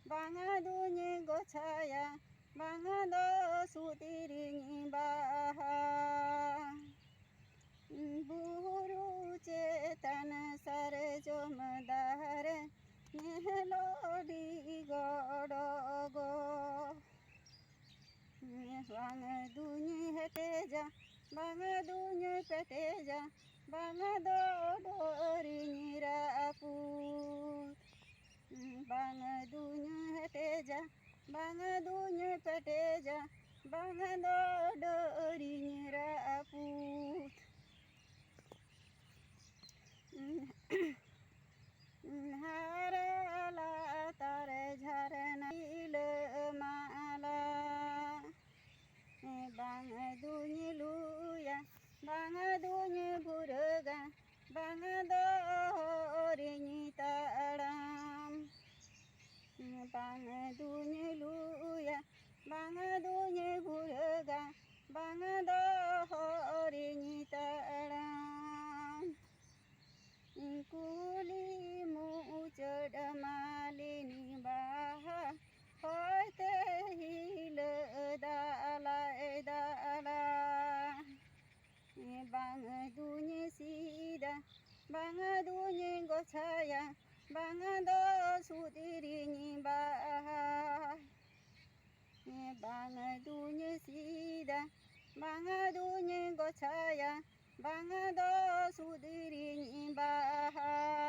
Bangadunya gochaya, bangado sudiringi baha. Buru chetan sarjo madar, nehlodi godogo. Bangadunya heteja, bangadunya peteja, bangado doringi raput. Bangadunya heteja, bangadunya peteja, bangado doringi raput. Harala tare झरना माला bangadunya luya bangadunya burga bangadorinyi taram bangadunya luya bangadunya burga bangadorinyi taram kuli mucad malini baha hoite hil dala dala bangadunya sida bangadunya gochaya bangado sudirinyi baha bangadunya sida bangadunya gochaya bangado sudirinyi baha